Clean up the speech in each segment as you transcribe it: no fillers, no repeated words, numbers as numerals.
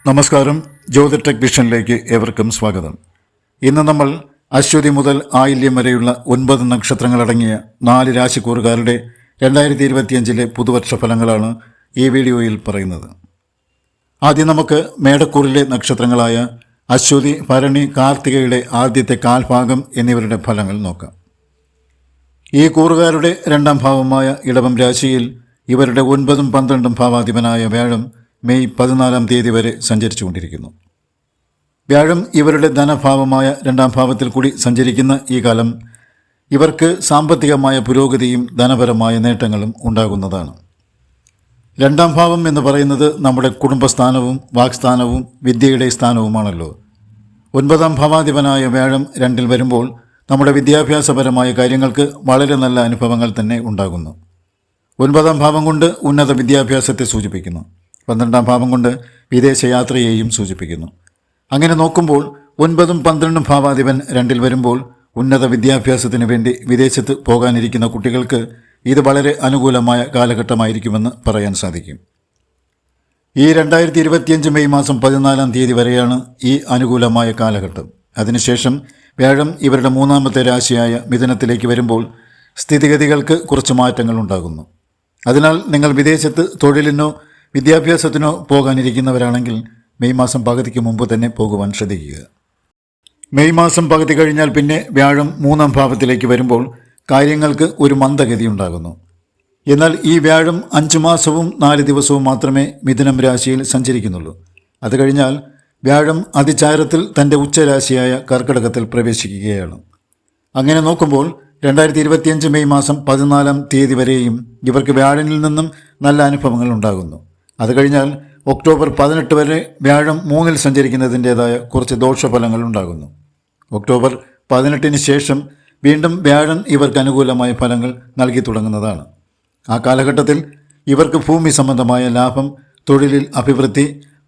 നമസ്കാരം. ജ്യോതി ടെക് വിഷനിലേക്ക് ഏവർക്കും സ്വാഗതം. ഇന്ന് നമ്മൾ അശ്വതി മുതൽ ആയില്യം വരെയുള്ള 9 നക്ഷത്രങ്ങളടങ്ങിയ 4 രാശിക്കൂറുകാരുടെ 2025 പുതുവർഷ ഫലങ്ങളാണ് ഈ വീഡിയോയിൽ പറയുന്നത്. ആദ്യം നമുക്ക് മേടക്കൂറിലെ നക്ഷത്രങ്ങളായ അശ്വതി, ഭരണി, കാർത്തികയുടെ ആദ്യത്തെ കാൽഭാഗം എന്നിവരുടെ ഫലങ്ങൾ നോക്കാം. ഈ കൂറുകാരുടെ രണ്ടാം ഭാവമായ ഇടവം രാശിയിൽ ഇവരുടെ 9ഉം 12ഉം ഭാവാധിപനായ വ്യാഴം മെയ് 14 വരെ സഞ്ചരിച്ചുകൊണ്ടിരിക്കുന്നു. വ്യാഴം ഇവരുടെ ധനഭാവമായ രണ്ടാം ഭാവത്തിൽ കൂടി സഞ്ചരിക്കുന്ന ഈ കാലം ഇവർക്ക് സാമ്പത്തികമായ പുരോഗതിയും ധനപരമായ നേട്ടങ്ങളും ഉണ്ടാകുന്നതാണ്. രണ്ടാം ഭാവം എന്ന് പറയുന്നത് നമ്മുടെ കുടുംബസ്ഥാനവും വാക്സ്ഥാനവും വിദ്യയുടെ സ്ഥാനവുമാണല്ലോ. 9ാം ഭാവാധിപനായ വ്യാഴം 2ൽ വരുമ്പോൾ നമ്മുടെ വിദ്യാഭ്യാസപരമായ കാര്യങ്ങൾക്ക് വളരെ നല്ല അനുഭവങ്ങൾ തന്നെ ഉണ്ടാകുന്നു. 9ാം ഭാവം കൊണ്ട് ഉന്നത വിദ്യാഭ്യാസത്തെ സൂചിപ്പിക്കുന്നു. 12ാം ഭാവം കൊണ്ട് വിദേശയാത്രയെയും സൂചിപ്പിക്കുന്നു. അങ്ങനെ നോക്കുമ്പോൾ 9ഉം 12ഉം ഭാവാധിപൻ 2ൽ വരുമ്പോൾ ഉന്നത വിദ്യാഭ്യാസത്തിന് വേണ്ടി വിദേശത്ത് പോകാനിരിക്കുന്ന കുട്ടികൾക്ക് ഇത് വളരെ അനുകൂലമായ കാലഘട്ടമായിരിക്കുമെന്ന് പറയാൻ സാധിക്കും. ഈ 2025 മെയ് മാസം 14 വരെയാണ് ഈ അനുകൂലമായ കാലഘട്ടം. അതിനുശേഷം വ്യാഴം ഇവരുടെ 3ാമത്തെ രാശിയായ മിഥുനത്തിലേക്ക് വരുമ്പോൾ സ്ഥിതിഗതികൾക്ക് കുറച്ച് മാറ്റങ്ങൾ ഉണ്ടാകുന്നു. അതിനാൽ നിങ്ങൾ വിദേശത്ത് തൊഴിലിനോ വിദ്യാഭ്യാസത്തിനോ പോകാനിരിക്കുന്നവരാണെങ്കിൽ മെയ് മാസം പകുതിക്ക് മുമ്പ് തന്നെ പോകുവാൻ ശ്രദ്ധിക്കുക. മെയ് മാസം പകുതി കഴിഞ്ഞാൽ പിന്നെ വ്യാഴം 3ാം ഭാവത്തിലേക്ക് വരുമ്പോൾ കാര്യങ്ങൾക്ക് ഒരു മന്ദഗതി ഉണ്ടാകുന്നു. എന്നാൽ ഈ വ്യാഴം 5 മാസവും 4 ദിവസവും മാത്രമേ മിഥുനം രാശിയിൽ സഞ്ചരിക്കുന്നുള്ളൂ. അത് കഴിഞ്ഞാൽ വ്യാഴം അതിചാരത്തിൽ തൻ്റെ ഉച്ചരാശിയായ കർക്കിടകത്തിൽ പ്രവേശിക്കുകയാണ്. അങ്ങനെ നോക്കുമ്പോൾ 2025 മെയ് മാസം 14 വരെയും ഇവർക്ക് വ്യാഴനിൽ നിന്നും നല്ല അനുഭവങ്ങൾ ഉണ്ടാകുന്നു. അത് കഴിഞ്ഞാൽ ഒക്ടോബർ 18 വരെ വ്യാഴം 3ൽ സഞ്ചരിക്കുന്നതിൻ്റേതായ കുറച്ച് ദോഷഫലങ്ങൾ ഉണ്ടാകുന്നു. ഒക്ടോബർ 18 ശേഷം വീണ്ടും വ്യാഴം ഇവർക്ക് അനുകൂലമായ ഫലങ്ങൾ നൽകി തുടങ്ങുന്നതാണ്. ആ കാലഘട്ടത്തിൽ ഇവർക്ക് ഭൂമി സംബന്ധമായ ലാഭം, തൊഴിലിൽ അഭിവൃദ്ധി,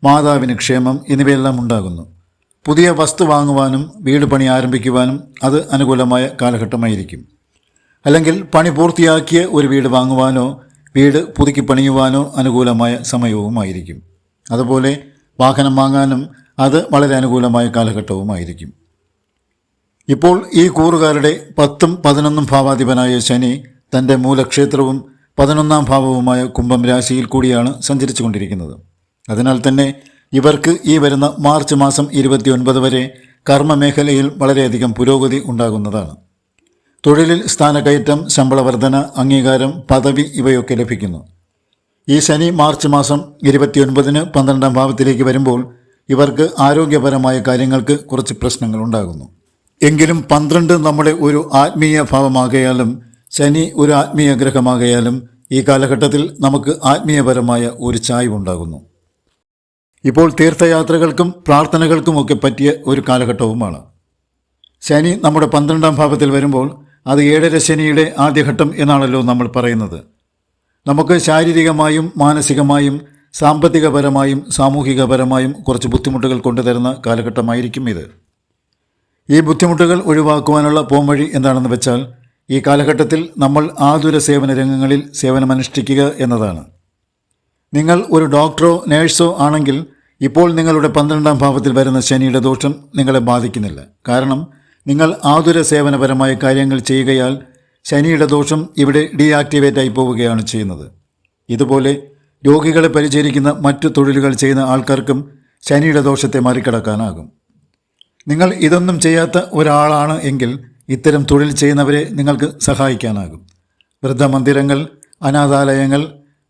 മാതാവിന് ക്ഷേമം എന്നിവയെല്ലാം ഉണ്ടാകുന്നു. പുതിയ വസ്തു വാങ്ങുവാനും വീട് പണി ആരംഭിക്കുവാനും അത് അനുകൂലമായ കാലഘട്ടമായിരിക്കും. അല്ലെങ്കിൽ പണി പൂർത്തിയാക്കിയ ഒരു വീട് വാങ്ങുവാനോ വീട് പുതുക്കി പണിയുവാനോ അനുകൂലമായ സമയവുമായിരിക്കും. അതുപോലെ വാഹനം വാങ്ങാനും അത് വളരെ അനുകൂലമായ കാലഘട്ടവുമായിരിക്കും. ഇപ്പോൾ ഈ കൂറുകാരുടെ 10ഉം 11ഉം ഭാവാധിപനായ ശനി തൻ്റെ മൂലക്ഷേത്രവും 11ാം ഭാവവുമായ കുംഭം രാശിയിൽ കൂടിയാണ് സഞ്ചരിച്ചു കൊണ്ടിരിക്കുന്നത്. അതിനാൽ തന്നെ ഇവർക്ക് ഈ വരുന്ന മാർച്ച് മാസം 29 വരെ കർമ്മമേഖലയിൽ വളരെയധികം പുരോഗതി ഉണ്ടാകുന്നതാണ്. തൊഴിലിൽ സ്ഥാനക്കയറ്റം, ശമ്പള വർധന, അംഗീകാരം, പദവി ഇവയൊക്കെ ലഭിക്കുന്നു. ഈ ശനി മാർച്ച് മാസം 29 12ാം ഭാവത്തിലേക്ക് വരുമ്പോൾ ഇവർക്ക് ആരോഗ്യപരമായ കാര്യങ്ങൾക്ക് കുറച്ച് പ്രശ്നങ്ങൾ ഉണ്ടാകുന്നു. എങ്കിലും 12 നമ്മുടെ ഒരു ആത്മീയ ഭാവമാകയാലും ശനി ഒരു ആത്മീയ ഗ്രഹമാകയാലും ഈ കാലഘട്ടത്തിൽ നമുക്ക് ആത്മീയപരമായ ഒരു ചായ്വുണ്ടാകുന്നു. ഇപ്പോൾ തീർത്ഥയാത്രകൾക്കും പ്രാർത്ഥനകൾക്കുമൊക്കെ പറ്റിയ ഒരു കാലഘട്ടവുമാണ്. ശനി നമ്മുടെ 12ാം ഭാവത്തിൽ വരുമ്പോൾ അത് 7ര ശനിയുടെ ആദ്യഘട്ടം എന്നാണല്ലോ നമ്മൾ പറയുന്നത്. നമുക്ക് ശാരീരികമായും മാനസികമായും സാമ്പത്തികപരമായും സാമൂഹികപരമായും കുറച്ച് ബുദ്ധിമുട്ടുകൾ കൊണ്ടുതരുന്ന കാലഘട്ടമായിരിക്കും ഇത്. ഈ ബുദ്ധിമുട്ടുകൾ ഒഴിവാക്കുവാനുള്ള പോംവഴി എന്താണെന്ന് വെച്ചാൽ ഈ കാലഘട്ടത്തിൽ നമ്മൾ ആതുര സേവന രംഗങ്ങളിൽ സേവനമനുഷ്ഠിക്കുക എന്നതാണ്. നിങ്ങൾ ഒരു ഡോക്ടറോ നേഴ്സോ ആണെങ്കിൽ ഇപ്പോൾ നിങ്ങളുടെ 12ാം ഭാവത്തിൽ വരുന്ന ശനിയുടെ ദോഷം നിങ്ങളെ ബാധിക്കുന്നില്ല. കാരണം നിങ്ങൾ ആതുര സേവനപരമായ കാര്യങ്ങൾ ചെയ്യുകയാൽ ശനിയുടെ ദോഷം ഇവിടെ ഡീആക്ടിവേറ്റ് ആയി പോവുകയാണ് ചെയ്യുന്നത്. ഇതുപോലെ രോഗികളെ പരിചരിക്കുന്ന മറ്റു തൊഴിലുകൾ ചെയ്യുന്ന ആൾക്കാർക്കും ശനിയുടെ ദോഷത്തെ മറികടക്കാനാകും. നിങ്ങൾ ഇതൊന്നും ചെയ്യാത്ത ഒരാളാണ് എങ്കിൽ ഇത്തരം തൊഴിൽ ചെയ്യുന്നവരെ നിങ്ങൾക്ക് സഹായിക്കാനാകും. വൃദ്ധമന്ദിരങ്ങൾ, അനാഥാലയങ്ങൾ,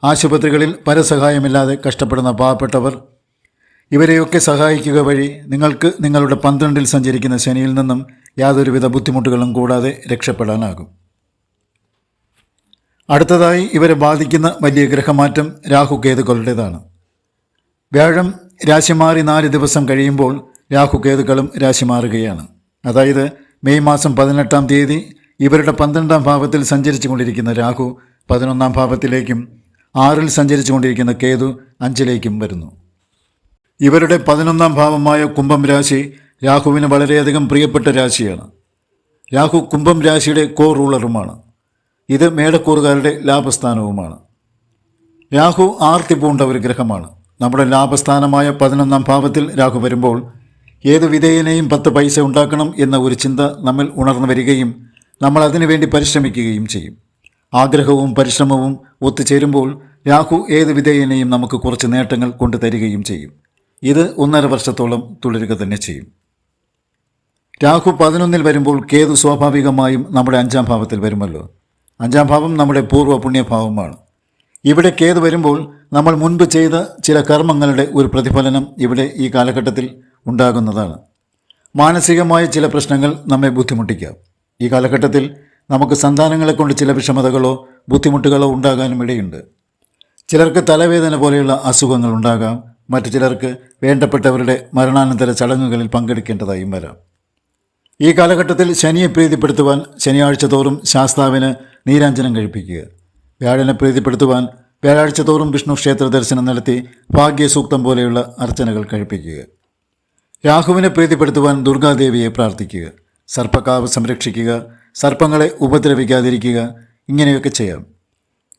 ആശുപത്രികളിൽ പരസഹായമില്ലാതെ കഷ്ടപ്പെടുന്ന പാവപ്പെട്ടവർ, ഇവരെയൊക്കെ സഹായിക്കുക വഴി നിങ്ങൾക്ക് നിങ്ങളുടെ 12ൽ സഞ്ചരിക്കുന്ന ശനിയിൽ നിന്നും യാതൊരുവിധ ബുദ്ധിമുട്ടുകളും കൂടാതെ രക്ഷപ്പെടാനാകും. അടുത്തതായി ഇവരെ ബാധിക്കുന്ന വലിയ ഗ്രഹമാറ്റം രാഹുകേതുക്കളുടേതാണ്. വ്യാഴം രാശി മാറി 4 ദിവസം കഴിയുമ്പോൾ രാഹുകേതുക്കളും രാശി മാറുകയാണ്. അതായത് മെയ് മാസം 18 ഇവരുടെ 12ാം ഭാവത്തിൽ സഞ്ചരിച്ചു കൊണ്ടിരിക്കുന്ന രാഹു 11ാം ഭാവത്തിലേക്കും 6ൽ സഞ്ചരിച്ചു കൊണ്ടിരിക്കുന്ന കേതു 5ലേക്കും വരുന്നു. ഇവരുടെ 11ാം ഭാവമായ കുംഭം രാശി രാഹുവിന് വളരെയധികം പ്രിയപ്പെട്ട രാശിയാണ്. രാഹു കുംഭം രാശിയുടെ കോ റൂളറുമാണ്. ഇത് മേടക്കൂറുകാരുടെ ലാഭസ്ഥാനവുമാണ്. രാഹു ആർത്തി പൂണ്ട ഒരു ഗ്രഹമാണ്. നമ്മുടെ ലാഭസ്ഥാനമായ 11-ാം ഭാവത്തിൽ രാഹു വരുമ്പോൾ ഏതു വിധേയനെയും 10 പൈസ ഉണ്ടാക്കണം എന്ന ഒരു ചിന്ത നമ്മിൽ ഉണർന്നു വരികയും നമ്മൾ അതിനുവേണ്ടി പരിശ്രമിക്കുകയും ചെയ്യും. ആഗ്രഹവും പരിശ്രമവും ഒത്തുചേരുമ്പോൾ രാഹു ഏത് വിധേയനെയും നമുക്ക് കുറച്ച് നേട്ടങ്ങൾ കൊണ്ടുതരികയും ചെയ്യും. ഇത് 1.5 വർഷത്തോളം തുടരുക തന്നെ ചെയ്യും. രാഹു 11-ൽ വരുമ്പോൾ കേതു സ്വാഭാവികമായും നമ്മുടെ 5-ാം ഭാവത്തിൽ വരുമല്ലോ. 5-ാം ഭാവം നമ്മുടെ പൂർവ്വ പുണ്യഭാവമാണ്. ഇവിടെ കേതു വരുമ്പോൾ നമ്മൾ മുൻപ് ചെയ്ത ചില കർമ്മങ്ങളുടെ ഒരു പ്രതിഫലനം ഇവിടെ ഈ കാലഘട്ടത്തിൽ ഉണ്ടാകുന്നതാണ്. മാനസികമായ ചില പ്രശ്നങ്ങൾ നമ്മെ ബുദ്ധിമുട്ടിക്കാം. ഈ കാലഘട്ടത്തിൽ നമുക്ക് സന്താനങ്ങളെ കൊണ്ട് ചില വിഷമതകളോ ബുദ്ധിമുട്ടുകളോ ഉണ്ടാകാനും ഇടയുണ്ട്. ചിലർക്ക് തലവേദന പോലെയുള്ള അസുഖങ്ങൾ ഉണ്ടാകാം. മറ്റു ചിലർക്ക് വേണ്ടപ്പെട്ടവരുടെ മരണാനന്തര ചടങ്ങുകളിൽ പങ്കെടുക്കേണ്ടതായും വരാം. ഈ കാലഘട്ടത്തിൽ ശനിയെ പ്രീതിപ്പെടുത്തുവാൻ ശനിയാഴ്ച തോറും ശാസ്താവിന് നീരാഞ്ജനം കഴിപ്പിക്കുക. വ്യാഴനെ പ്രീതിപ്പെടുത്തുവാൻ വ്യാഴാഴ്ച തോറും വിഷ്ണു ക്ഷേത്ര ദർശനം നടത്തി ഭാഗ്യസൂക്തം പോലെയുള്ള അർച്ചനകൾ കഴിപ്പിക്കുക. രാഹുവിനെ പ്രീതിപ്പെടുത്തുവാൻ ദുർഗാദേവിയെ പ്രാർത്ഥിക്കുക. സർപ്പക്കാവ് സംരക്ഷിക്കുക. സർപ്പങ്ങളെ ഉപദ്രവിക്കാതിരിക്കുക. ഇങ്ങനെയൊക്കെ ചെയ്യാം.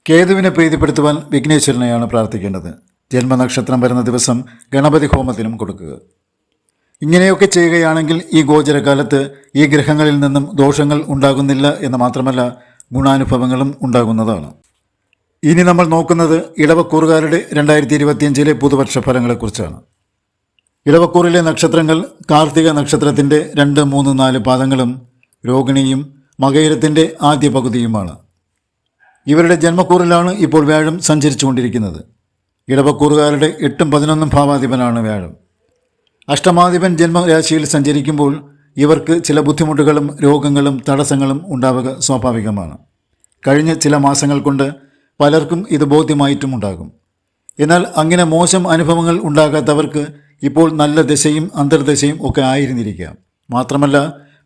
കേതുവിനെ പ്രീതിപ്പെടുത്തുവാൻ വിഘ്നേശ്വരനെയാണ് പ്രാർത്ഥിക്കേണ്ടത്. ജന്മനക്ഷത്രം വരുന്ന ദിവസം ഗണപതി ഹോമത്തിനും കൊടുക്കുക. ഇങ്ങനെയൊക്കെ ചെയ്യുകയാണെങ്കിൽ ഈ ഗോചരകാലത്ത് ഈ ഗ്രഹങ്ങളിൽ നിന്നും ദോഷങ്ങൾ ഉണ്ടാകുന്നില്ല എന്ന് മാത്രമല്ല, ഗുണാനുഭവങ്ങളും ഉണ്ടാകുന്നതാണ്. ഇനി നമ്മൾ നോക്കുന്നത് ഇടവക്കൂറുകാരുടെ 2025 പുതുവർഷ ഫലങ്ങളെക്കുറിച്ചാണ്. ഇടവക്കൂറിലെ നക്ഷത്രങ്ങൾ കാർത്തിക നക്ഷത്രത്തിൻ്റെ 2, 3, 4 പാദങ്ങളും രോഹിണിയും മകയിരത്തിൻ്റെ ആദ്യ പകുതിയുമാണ്. ഇവരുടെ ജന്മക്കൂറിലാണ് ഇപ്പോൾ വ്യാഴം സഞ്ചരിച്ചുകൊണ്ടിരിക്കുന്നത്. ഇടവക്കൂറുകാരുടെ 8ഉം 11ഉം ഭാവാധിപനാണ് വ്യാഴം. അഷ്ടമാധിപൻ ജന്മരാശിയിൽ സഞ്ചരിക്കുമ്പോൾ ഇവർക്ക് ചില ബുദ്ധിമുട്ടുകളും രോഗങ്ങളും തടസ്സങ്ങളും ഉണ്ടാവുക സ്വാഭാവികമാണ്. കഴിഞ്ഞ ചില മാസങ്ങൾ കൊണ്ട് പലർക്കും ഇത് ബോധ്യമായിട്ടും ഉണ്ടാകും. എന്നാൽ അങ്ങനെ മോശം അനുഭവങ്ങൾ ഉണ്ടാകാത്തവർക്ക് ഇപ്പോൾ നല്ല ദശയും അന്തർദശയും ഒക്കെ ആയിരുന്നിരിക്കാം. മാത്രമല്ല,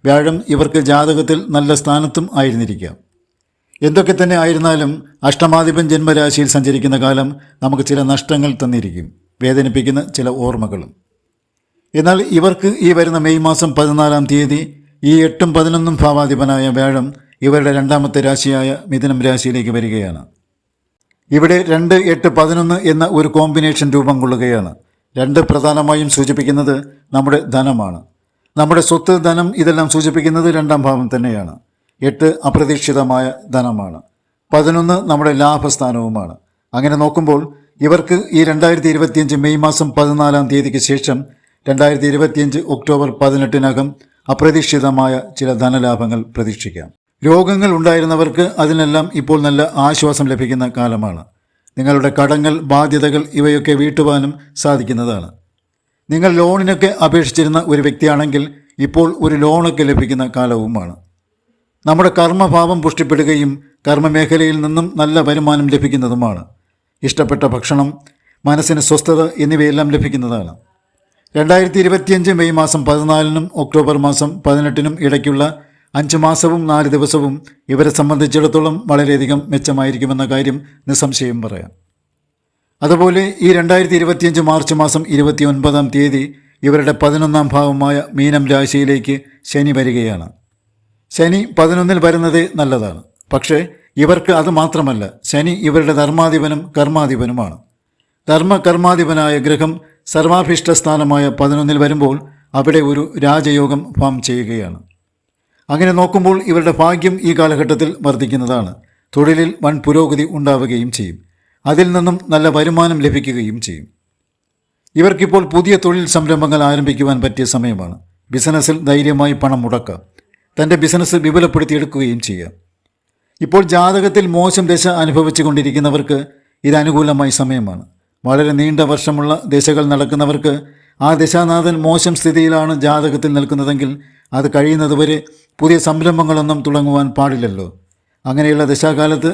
വ്യാഴം ഇവർക്ക് ജാതകത്തിൽ നല്ല സ്ഥാനത്തും ആയിരുന്നിരിക്കാം. എന്തൊക്കെ തന്നെ ആയിരുന്നാലും അഷ്ടമാധിപൻ ജന്മരാശിയിൽ സഞ്ചരിക്കുന്ന കാലം നമുക്ക് ചില നഷ്ടങ്ങൾ തന്നിരിക്കും, വേദനിപ്പിക്കുന്ന ചില ഓർമ്മകളും. എന്നാൽ ഇവർക്ക് ഈ വരുന്ന മെയ് മാസം 14-ാം തീയതി ഈ 8ഉം 11ഉം ഭാവാധിപനായ വ്യാഴം ഇവരുടെ 2ാമത്തെ രാശിയായ മിഥുനം രാശിയിലേക്ക് വരികയാണ്. ഇവിടെ 2, 8, 11 എന്ന ഒരു കോമ്പിനേഷൻ രൂപം കൊള്ളുകയാണ്. 2 പ്രധാനമായും സൂചിപ്പിക്കുന്നത് നമ്മുടെ ധനമാണ്. നമ്മുടെ സ്വത്ത്, ധനം ഇതെല്ലാം സൂചിപ്പിക്കുന്നത് 2ാം ഭാവം തന്നെയാണ്. 8 അപ്രതീക്ഷിതമായ ധനമാണ്. 11 നമ്മുടെ ലാഭസ്ഥാനവുമാണ്. അങ്ങനെ നോക്കുമ്പോൾ ഇവർക്ക് ഈ 2025 മെയ് മാസം 14-ാം തീയതിക്ക് ശേഷം 2025 ഒക്ടോബർ 18-നകം അപ്രതീക്ഷിതമായ ചില ധനലാഭങ്ങൾ പ്രതീക്ഷിക്കാം. രോഗങ്ങൾ ഉണ്ടായിരുന്നവർക്ക് അതിനെല്ലാം ഇപ്പോൾ നല്ല ആശ്വാസം ലഭിക്കുന്ന കാലമാണ്. നിങ്ങളുടെ കടങ്ങൾ, ബാധ്യതകൾ ഇവയൊക്കെ വീട്ടുവാനും സാധിക്കുന്നതാണ്. നിങ്ങൾ ലോണിനൊക്കെ അപേക്ഷിച്ചിരുന്ന ഒരു വ്യക്തിയാണെങ്കിൽ ഇപ്പോൾ ഒരു ലോണൊക്കെ ലഭിക്കുന്ന കാലവുമാണ്. നമ്മുടെ കർമ്മഭാവം പുഷ്ടിപ്പെടുകയും കർമ്മമേഖലയിൽ നിന്നും നല്ല വരുമാനം ലഭിക്കുന്നതുമാണ്. ഇഷ്ടപ്പെട്ട ഭക്ഷണം, മനസ്സിന് സ്വസ്ഥത എന്നിവയെല്ലാം ലഭിക്കുന്നതാണ്. 2025 മെയ് മാസം 14-നും ഒക്ടോബർ മാസം 18-നും ഇടയ്ക്കുള്ള 5 മാസവും 4 ദിവസവും ഇവരെ സംബന്ധിച്ചിടത്തോളം വളരെയധികം മെച്ചമായിരിക്കുമെന്ന കാര്യം നിസ്സംശയം പറയാം. അതുപോലെ ഈ 2025 മാർച്ച് മാസം 29-ാം തീയതി ഇവരുടെ 11-ാം ഭാവമായ മീനം രാശിയിലേക്ക് ശനി വരികയാണ്. ശനി 11-ൽ വരുന്നത് നല്ലതാണ്. പക്ഷേ ഇവർക്ക് അത് മാത്രമല്ല, ശനി ഇവരുടെ ധർമാധിപനും കർമാധിപനുമാണ്. കർമാധിപനായ ഗ്രഹം സർവാഭീഷ്ട സ്ഥാനമായ 11-ൽ വരുമ്പോൾ അവിടെ ഒരു രാജയോഗം ഫാം ചെയ്യുകയാണ്. അങ്ങനെ നോക്കുമ്പോൾ ഇവരുടെ ഭാഗ്യം ഈ കാലഘട്ടത്തിൽ വർദ്ധിക്കുന്നതാണ്. തൊഴിലിൽ വൻ പുരോഗതി ഉണ്ടാവുകയും ചെയ്യും. അതിൽ നിന്നും നല്ല വരുമാനം ലഭിക്കുകയും ചെയ്യും. ഇവർക്കിപ്പോൾ പുതിയ തൊഴിൽ സംരംഭങ്ങൾ ആരംഭിക്കുവാൻ പറ്റിയ സമയമാണ്. ബിസിനസ്സിൽ ധൈര്യമായി പണം മുടക്കാം. തൻ്റെ ബിസിനസ് വിപുലപ്പെടുത്തിയെടുക്കുകയും ചെയ്യാം. ഇപ്പോൾ ജാതകത്തിൽ മോശം ദശ അനുഭവിച്ചു കൊണ്ടിരിക്കുന്നവർക്ക് ഇത് അനുകൂലമായ സമയമാണ്. വളരെ നീണ്ട വർഷമുള്ള ദശകൾ നടക്കുന്നവർക്ക് ആ ദശാനാഥൻ മോശം സ്ഥിതിയിലാണ് ജാതകത്തിൽ നിൽക്കുന്നതെങ്കിൽ അത് കഴിയുന്നതുവരെ പുതിയ സംരംഭങ്ങളൊന്നും തുടങ്ങുവാൻ പാടില്ലല്ലോ. അങ്ങനെയുള്ള ദശാകാലത്ത്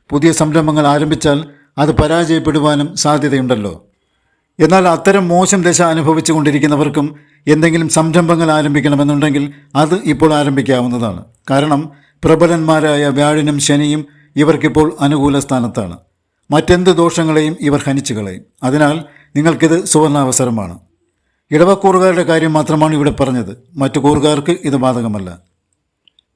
പുതിയ സംരംഭങ്ങൾ ആരംഭിച്ചാൽ അത് പരാജയപ്പെടുവാനും സാധ്യതയുണ്ടല്ലോ. എന്നാൽ അത്തരം മോശം ദശ അനുഭവിച്ചു കൊണ്ടിരിക്കുന്നവർക്കും എന്തെങ്കിലും സംരംഭങ്ങൾ ആരംഭിക്കണമെന്നുണ്ടെങ്കിൽ അത് ഇപ്പോൾ ആരംഭിക്കാവുന്നതാണ്. കാരണം പ്രബലന്മാരായ വ്യാഴനും ശനിയും ഇവർക്കിപ്പോൾ അനുകൂല സ്ഥാനത്താണ്. മറ്റെന്ത് ദോഷങ്ങളെയും ഇവർ ഹനിച്ചു കളയും. അതിനാൽ നിങ്ങൾക്കിത് സുവർണാവസരമാണ്. ഇടവക്കൂറുകാരുടെ കാര്യം മാത്രമാണ് ഇവിടെ പറഞ്ഞത്. മറ്റു കൂറുകാർക്ക് ഇത് ബാധകമല്ല.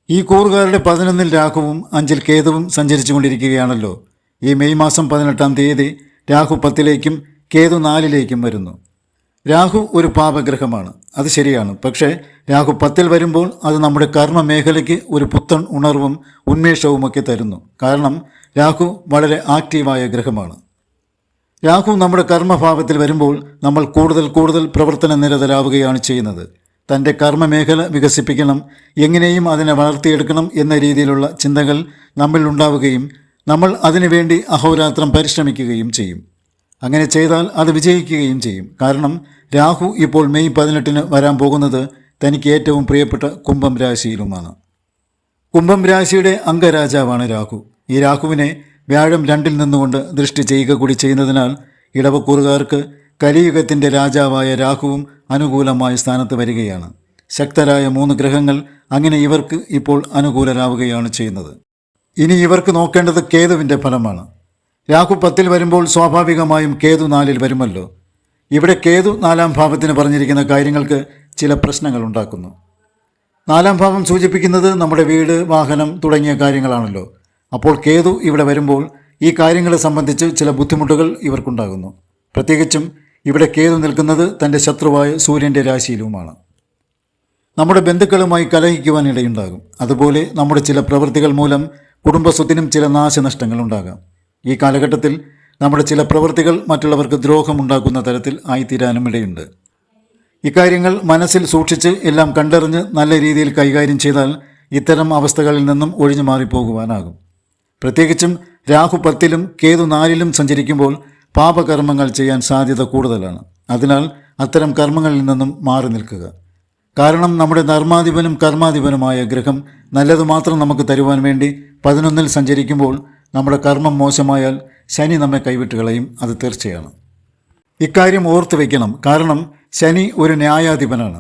ഈ കൂറുകാരുടെ 11-ൽ രാഹുവും 5-ൽ കേതുവും സഞ്ചരിച്ചു കൊണ്ടിരിക്കുകയാണല്ലോ. ഈ മെയ് മാസം 18-ാം തീയതി രാഹു 10-ലേക്കും കേതു 4-ലേക്കും വരുന്നു. രാഹു ഒരു പാപഗ്രഹമാണ്, അത് ശരിയാണ്. പക്ഷേ രാഹു 10-ൽ വരുമ്പോൾ അത് നമ്മുടെ കർമ്മ മേഖലയ്ക്ക് ഒരു പുത്തൻ ഉണർവും ഉന്മേഷവുമൊക്കെ തരുന്നു. കാരണം രാഹു വളരെ ആക്റ്റീവായ ഗ്രഹമാണ്. രാഹു നമ്മുടെ കർമ്മഭാവത്തിൽ വരുമ്പോൾ നമ്മൾ കൂടുതൽ പ്രവർത്തന നിരതരാവുകയാണ് ചെയ്യുന്നത്. തൻ്റെ കർമ്മമേഖല വികസിപ്പിക്കണം, എങ്ങനെയും അതിനെ വളർത്തിയെടുക്കണം എന്ന രീതിയിലുള്ള ചിന്തകൾ നമ്മിൽ ഉണ്ടാവുകയും നമ്മൾ അതിനുവേണ്ടി അഹോരാത്രം പരിശ്രമിക്കുകയും ചെയ്യും. അങ്ങനെ ചെയ്താൽ അത് വിജയിക്കുകയും ചെയ്യും. കാരണം രാഹു ഇപ്പോൾ മെയ് 18-ന് വരാൻ പോകുന്നത് തനിക്ക് ഏറ്റവും പ്രിയപ്പെട്ട കുംഭം രാശിയിലുമാണ്. കുംഭം രാശിയുടെ അംഗരാജാവാണ് രാഹു. ഈ രാഹുവിനെ വ്യാഴം 2-ൽ നിന്നുകൊണ്ട് ദൃഷ്ടി ചെയ്യുക കൂടി ചെയ്യുന്നതിനാൽ ഇടവക്കൂറുകാർക്ക് കലിയുഗത്തിൻ്റെ രാജാവായ രാഹുവും അനുകൂലമായ സ്ഥാനത്ത് വരികയാണ്. ശക്തരായ 3 ഗ്രഹങ്ങൾ അങ്ങനെ ഇവർക്ക് ഇപ്പോൾ അനുകൂലരാവുകയാണ് ചെയ്യുന്നത്. ഇനി ഇവർക്ക് നോക്കേണ്ടത് കേതുവിൻ്റെ ഫലമാണ്. രാഹു 10-ൽ വരുമ്പോൾ സ്വാഭാവികമായും കേതു 4-ൽ വരുമല്ലോ. ഇവിടെ കേതു 4-ാം ഭാവത്തിന് പറഞ്ഞിരിക്കുന്ന കാര്യങ്ങൾക്ക് ചില പ്രശ്നങ്ങൾ ഉണ്ടാക്കുന്നു. 4-ാം ഭാവം സൂചിപ്പിക്കുന്നത് നമ്മുടെ വീട്, വാഹനം തുടങ്ങിയ കാര്യങ്ങളാണല്ലോ. അപ്പോൾ കേതു ഇവിടെ വരുമ്പോൾ ഈ കാര്യങ്ങളെ സംബന്ധിച്ച് ചില ബുദ്ധിമുട്ടുകൾ ഇവർക്കുണ്ടാകുന്നു. പ്രത്യേകിച്ചും ഇവിടെ കേതു നിൽക്കുന്നത് തൻ്റെ ശത്രുവായ സൂര്യൻ്റെ രാശിയിലുമാണ്. നമ്മുടെ ബന്ധുക്കളുമായി കലഹിക്കുവാൻ ഇടയുണ്ടാകും. അതുപോലെ നമ്മുടെ ചില പ്രവൃത്തികൾ മൂലം കുടുംബസ്വത്തിനും ചില നാശനഷ്ടങ്ങൾ ഉണ്ടാകാം. ഈ കാലഘട്ടത്തിൽ നമ്മുടെ ചില പ്രവൃത്തികൾ മറ്റുള്ളവർക്ക് ദ്രോഹമുണ്ടാക്കുന്ന തരത്തിൽ ആയിത്തീരാനും ഇടയുണ്ട്. ഇക്കാര്യങ്ങൾ മനസ്സിൽ സൂക്ഷിച്ച് എല്ലാം കണ്ടറിഞ്ഞ് നല്ല രീതിയിൽ കൈകാര്യം ചെയ്താൽ ഇത്തരം അവസ്ഥകളിൽ നിന്നും ഒഴിഞ്ഞു മാറിപ്പോകുവാനാകും. പ്രത്യേകിച്ചും രാഹു 10-ലും കേതു 4-ലും സഞ്ചരിക്കുമ്പോൾ പാപകർമ്മങ്ങൾ ചെയ്യാൻ സാധ്യത കൂടുതലാണ്. അതിനാൽ അത്തരം കർമ്മങ്ങളിൽ നിന്നും മാറി നിൽക്കുക. കാരണം നമ്മുടെ നർമാധിപനും കർമാധിപനുമായ ഗ്രഹം നല്ലത് മാത്രം നമുക്ക് തരുവാൻ വേണ്ടി 11-ൽ സഞ്ചരിക്കുമ്പോൾ നമ്മുടെ കർമ്മം മോശമായാൽ ശനി നമ്മെ കൈവിട്ട് കളയും, അത് തീർച്ചയാണ്. ഇക്കാര്യം ഓർത്തു വയ്ക്കണം. കാരണം ശനി ഒരു ന്യായാധിപനാണ്.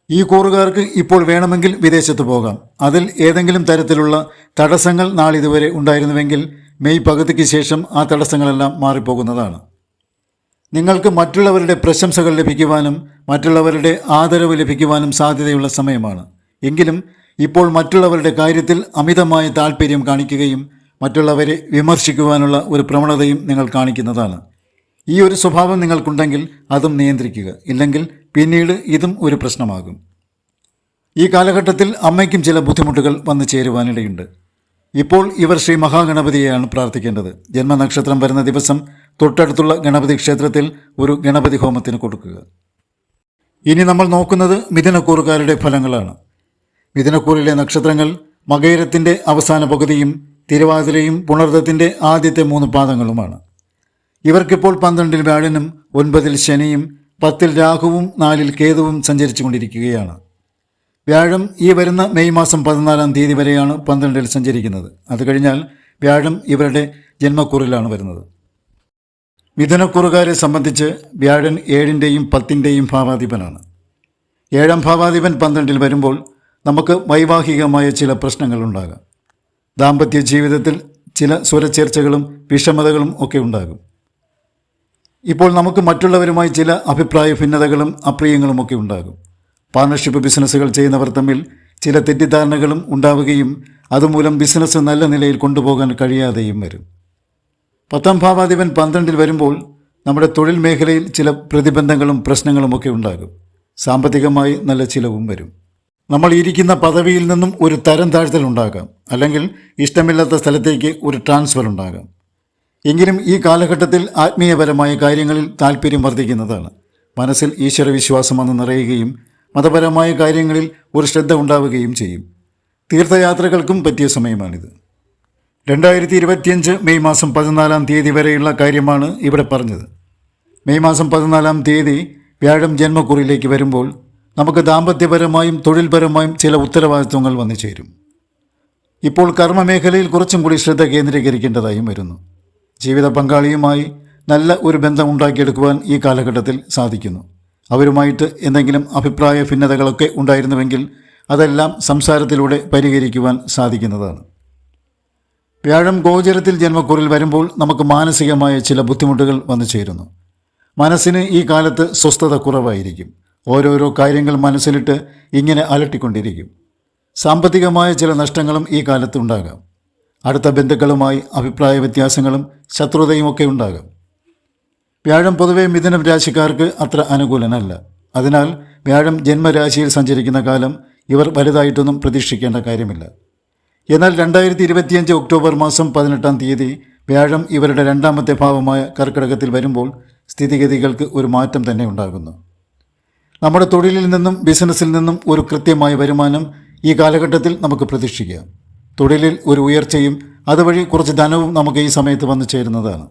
ഈ കൂറുകാർക്ക് ഇപ്പോൾ വേണമെങ്കിൽ വിദേശത്ത് പോകാം. അതിൽ ഏതെങ്കിലും തരത്തിലുള്ള തടസ്സങ്ങൾ നാളിതുവരെ ഉണ്ടായിരുന്നുവെങ്കിൽ മെയ് പകുതിക്ക് ശേഷം ആ തടസ്സങ്ങളെല്ലാം മാറിപ്പോകുന്നതാണ്. നിങ്ങൾക്ക് മറ്റുള്ളവരുടെ പ്രശംസകൾ ലഭിക്കുവാനും മറ്റുള്ളവരുടെ ആദരവ് ലഭിക്കുവാനും സാധ്യതയുള്ള സമയമാണ്. എങ്കിലും ഇപ്പോൾ മറ്റുള്ളവരുടെ കാര്യത്തിൽ അമിതമായ താല്പര്യം കാണിക്കുകയും മറ്റുള്ളവരെ വിമർശിക്കുവാനുള്ള ഒരു പ്രവണതയും നിങ്ങൾ കാണിക്കുന്നതാണ്. ഈ ഒരു സ്വഭാവം നിങ്ങൾക്കുണ്ടെങ്കിൽ അതും നിയന്ത്രിക്കുക. ഇല്ലെങ്കിൽ പിന്നീട് ഇതും ഒരു പ്രശ്നമാകും. ഈ കാലഘട്ടത്തിൽ അമ്മയ്ക്കും ചില ബുദ്ധിമുട്ടുകൾ വന്നു ചേരുവാനിടയുണ്ട്. ഇപ്പോൾ ഇവർ ശ്രീ മഹാഗണപതിയെയാണ് പ്രാർത്ഥിക്കേണ്ടത്. ജന്മനക്ഷത്രം വരുന്ന ദിവസം തൊട്ടടുത്തുള്ള ഗണപതി ക്ഷേത്രത്തിൽ ഒരു ഗണപതി ഹോമത്തിന് കൊടുക്കുക. ഇനി നമ്മൾ നോക്കുന്നത് മിഥുനക്കൂറുകാരുടെ ഫലങ്ങളാണ്. മിഥുനക്കൂറിലെ നക്ഷത്രങ്ങൾ മകയിരത്തിൻ്റെ അവസാന പകുതിയും തിരുവാതിരയും പുണർദത്തിൻ്റെ ആദ്യത്തെ 3 പാദങ്ങളുമാണ്. ഇവർക്കിപ്പോൾ 12-ൽ വ്യാഴനും 9-ൽ ശനിയും 10-ൽ രാഹുവും 4-ൽ കേതുവും സഞ്ചരിച്ചു കൊണ്ടിരിക്കുകയാണ്. വ്യാഴം ഈ വരുന്ന മെയ് മാസം 14-ാം തീയതി വരെയാണ് 12-ൽ സഞ്ചരിക്കുന്നത്. അത് കഴിഞ്ഞാൽ വ്യാഴം ഇവരുടെ ജന്മക്കൂറിലാണ് വരുന്നത്. മിഥുനക്കൂറുകാരെ സംബന്ധിച്ച് വ്യാഴൻ 7-ൻ്റെയും 10-ൻ്റെയും ഭാവാധിപനാണ്. 7-ാം ഭാവാധിപൻ 12-ൽ വരുമ്പോൾ നമുക്ക് വൈവാഹികമായ ചില പ്രശ്നങ്ങൾ ഉണ്ടാകാം. ദാമ്പത്യ ജീവിതത്തിൽ ചില സ്വരച്ചേർച്ചകളും വിഷമതകളും ഒക്കെ ഉണ്ടാകും. ഇപ്പോൾ നമുക്ക് മറ്റുള്ളവരുമായി ചില അഭിപ്രായ ഭിന്നതകളും അപ്രിയങ്ങളുമൊക്കെ ഉണ്ടാകും. പാർട്ണർഷിപ്പ് ബിസിനസ്സുകൾ ചെയ്യുന്നവർ തമ്മിൽ ചില തെറ്റിദ്ധാരണകളും ഉണ്ടാവുകയും അതുമൂലം ബിസിനസ് നല്ല നിലയിൽ കൊണ്ടുപോകാൻ കഴിയാതെയും വരും. 10-ാം ഭാവാധിപൻ 12-ൽ വരുമ്പോൾ നമ്മുടെ തൊഴിൽ മേഖലയിൽ ചില പ്രതിബന്ധങ്ങളും പ്രശ്നങ്ങളുമൊക്കെ ഉണ്ടാകും. സാമ്പത്തികമായി നല്ല ചിലവും വരും. നമ്മൾ ഇരിക്കുന്ന പദവിയിൽ നിന്നും ഒരു തരം താഴ്ത്തൽ ഉണ്ടാകാം. അല്ലെങ്കിൽ ഇഷ്ടമില്ലാത്ത സ്ഥലത്തേക്ക് ഒരു ട്രാൻസ്ഫർ ഉണ്ടാകാം. എങ്കിലും ഈ കാലഘട്ടത്തിൽ ആത്മീയപരമായ കാര്യങ്ങളിൽ താല്പര്യം വർദ്ധിക്കുന്നതാണ്. മനസ്സിൽ ഈശ്വരവിശ്വാസം വന്ന് നിറയുകയും മതപരമായ കാര്യങ്ങളിൽ ഒരു ശ്രദ്ധ ഉണ്ടാവുകയും ചെയ്യും. തീർത്ഥയാത്രകൾക്കും പറ്റിയ സമയമാണിത്. 2025 മെയ് മാസം 14-ാം തീയതി വരെയുള്ള കാര്യമാണ് ഇവിടെ പറഞ്ഞത്. മെയ് മാസം 14-ാം തീയതി വ്യാഴം ജന്മക്കുറിയിലേക്ക് വരുമ്പോൾ നമുക്ക് ദാമ്പത്യപരമായും തൊഴിൽപരമായും ചില ഉത്തരവാദിത്വങ്ങൾ വന്നു ചേരും. ഇപ്പോൾ കർമ്മമേഖലയിൽ കുറച്ചും കൂടി ശ്രദ്ധ കേന്ദ്രീകരിക്കേണ്ടതായും വരുന്നു. ജീവിത പങ്കാളിയുമായി നല്ല ഒരു ബന്ധം ഉണ്ടാക്കിയെടുക്കുവാൻ ഈ കാലഘട്ടത്തിൽ സാധിക്കുന്നു. അവരുമായിട്ട് എന്തെങ്കിലും അഭിപ്രായ ഭിന്നതകളൊക്കെ ഉണ്ടായിരുന്നുവെങ്കിൽ അതെല്ലാം സംസാരത്തിലൂടെ പരിഹരിക്കുവാൻ സാധിക്കുന്നതാണ്. വ്യാഴം ഗോചരത്തിൽ ജന്മക്കൂറിൽ വരുമ്പോൾ നമുക്ക് മാനസികമായ ചില ബുദ്ധിമുട്ടുകൾ വന്നു ചേരുന്നു. മനസ്സിന് ഈ കാലത്ത് സ്വസ്ഥത കുറവായിരിക്കും. ഓരോരോ കാര്യങ്ങൾ മനസ്സിലിട്ട് ഇങ്ങനെ അലട്ടിക്കൊണ്ടിരിക്കും. സാമ്പത്തികമായ ചില നഷ്ടങ്ങളും ഈ കാലത്ത് ഉണ്ടാകാം. അടുത്ത ബന്ധുക്കളുമായി അഭിപ്രായ വ്യത്യാസങ്ങളും ശത്രുതയുമൊക്കെ ഉണ്ടാകാം. വ്യാഴം പൊതുവെ മിഥുനം രാശിക്കാർക്ക് അത്ര അനുകൂലനല്ല. അതിനാൽ വ്യാഴം ജന്മരാശിയിൽ സഞ്ചരിക്കുന്ന കാലം ഇവർ വലുതായിട്ടൊന്നും പ്രതീക്ഷിക്കേണ്ട കാര്യമില്ല. എന്നാൽ 2025 ഒക്ടോബർ മാസം 18-ാം തീയതി വ്യാഴം ഇവരുടെ രണ്ടാമത്തെ ഭാവമായ കർക്കിടകത്തിൽ വരുമ്പോൾ സ്ഥിതിഗതികൾക്ക് ഒരു മാറ്റം തന്നെ ഉണ്ടാകുന്നു. നമ്മുടെ തൊഴിലിൽ നിന്നും ബിസിനസ്സിൽ നിന്നും ഒരു കൃത്യമായ വരുമാനം ഈ കാലഘട്ടത്തിൽ നമുക്ക് പ്രതീക്ഷിക്കാം. തൊഴിലിൽ ഒരു ഉയർച്ചയും അതുവഴി കുറച്ച് ധനവും നമുക്ക് ഈ സമയത്ത് വന്നു ചേരുന്നതാണ്.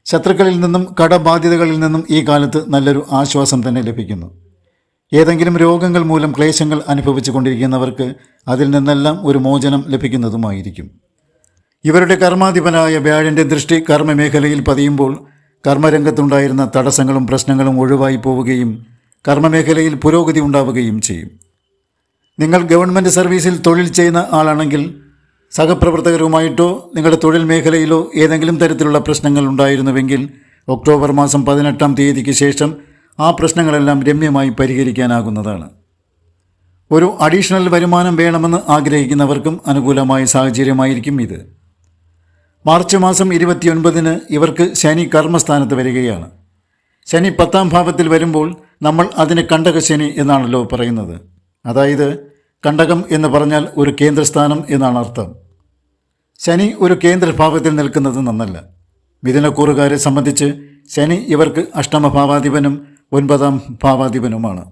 ശത്രുക്കളിൽ നിന്നും കടബാധ്യതകളിൽ നിന്നും ഈ കാലത്ത് നല്ലൊരു ആശ്വാസം തന്നെ ലഭിക്കുന്നു. ഏതെങ്കിലും രോഗങ്ങൾ മൂലം ക്ലേശങ്ങൾ അനുഭവിച്ചു കൊണ്ടിരിക്കുന്നവർക്ക് അതിൽ നിന്നെല്ലാം ഒരു മോചനം ലഭിക്കുന്നതുമായിരിക്കും. ഇവരുടെ കർമാധിപനായ വ്യാഴൻ്റെ ദൃഷ്ടി കർമ്മമേഖലയിൽ പതിയുമ്പോൾ കർമ്മരംഗത്തുണ്ടായിരുന്ന തടസ്സങ്ങളും പ്രശ്നങ്ങളും ഒഴിവായി പോവുകയും കർമ്മമേഖലയിൽ പുരോഗതി ഉണ്ടാവുകയും ചെയ്യും. നിങ്ങൾ ഗവൺമെൻറ് സർവീസിൽ തൊഴിൽ ചെയ്യുന്ന ആളാണെങ്കിൽ സഹപ്രവർത്തകരുമായിട്ടോ നിങ്ങളുടെ തൊഴിൽ മേഖലയിലോ ഏതെങ്കിലും തരത്തിലുള്ള പ്രശ്നങ്ങൾ ഉണ്ടായിരുന്നുവെങ്കിൽ ഒക്ടോബർ മാസം 18-ാം തീയതിക്ക് ശേഷം ആ പ്രശ്നങ്ങളെല്ലാം രമ്യമായി പരിഹരിക്കാനാകുന്നതാണ്. ഒരു അഡീഷണൽ വരുമാനം വേണമെന്ന് ആഗ്രഹിക്കുന്നവർക്കും അനുകൂലമായ സാഹചര്യമായിരിക്കും ഇത്. മാർച്ച് മാസം 29-ന് ഇവർക്ക് ശനി കർമ്മസ്ഥാനത്ത് വരികയാണ്. ശനി 10-ാം ഭാവത്തിൽ വരുമ്പോൾ നമ്മൾ അതിന് കണ്ടകശനി എന്നാണല്ലോ പറയുന്നത്. അതായത് കണ്ടകം എന്ന് പറഞ്ഞാൽ ഒരു കേന്ദ്രസ്ഥാനം എന്നാണ് അർത്ഥം. ശനി ഒരു കേന്ദ്രഭാവത്തിൽ നിൽക്കുന്നത് നന്നല്ല. മിഥുനക്കൂറുകാരെ സംബന്ധിച്ച് ശനി ഇവർക്ക് അഷ്ടമഭാവാധിപനും 9-ാം ഭാവാധിപനുമാണ്.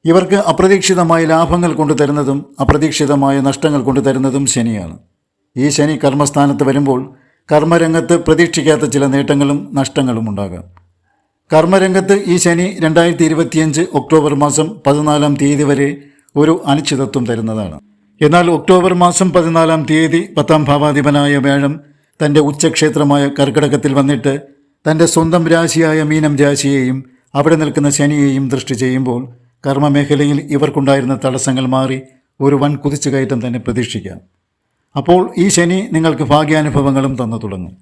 ഇവർക്ക് അപ്രതീക്ഷിതമായ ലാഭങ്ങൾ കൊണ്ടുതരുന്നതും അപ്രതീക്ഷിതമായ നഷ്ടങ്ങൾ കൊണ്ടുതരുന്നതും ശനിയാണ്. ഈ ശനി കർമ്മസ്ഥാനത്ത് വരുമ്പോൾ കർമ്മരംഗത്ത് പ്രതീക്ഷിക്കാത്ത ചില നേട്ടങ്ങളും നഷ്ടങ്ങളും ഉണ്ടാകാം. കർമ്മരംഗത്ത് ഈ ശനി 2025 ഒക്ടോബർ മാസം 14-ാം തീയതി വരെ ഒരു അനിശ്ചിതത്വം തരുന്നതാണ്. എന്നാൽ ഒക്ടോബർ മാസം 14-ാം തീയതി 10-ാം ഭാവാധിപനായ വ്യാഴം തൻ്റെ ഉച്ചക്ഷേത്രമായ കർക്കിടകത്തിൽ വന്നിട്ട് തൻ്റെ സ്വന്തം രാശിയായ മീനം രാശിയെയും അവിടെ നിൽക്കുന്ന ശനിയെയും ദൃഷ്ടി ചെയ്യുമ്പോൾ കർമ്മമേഖലയിൽ ഇവർക്കുണ്ടായിരുന്ന തടസ്സങ്ങൾ മാറി ഒരു വൻ കുതിച്ചുകയറ്റം തന്നെ പ്രതീക്ഷിക്കാം. അപ്പോൾ ഈ ശനി നിങ്ങൾക്ക് ഭാഗ്യാനുഭവങ്ങളും തന്നു തുടങ്ങും.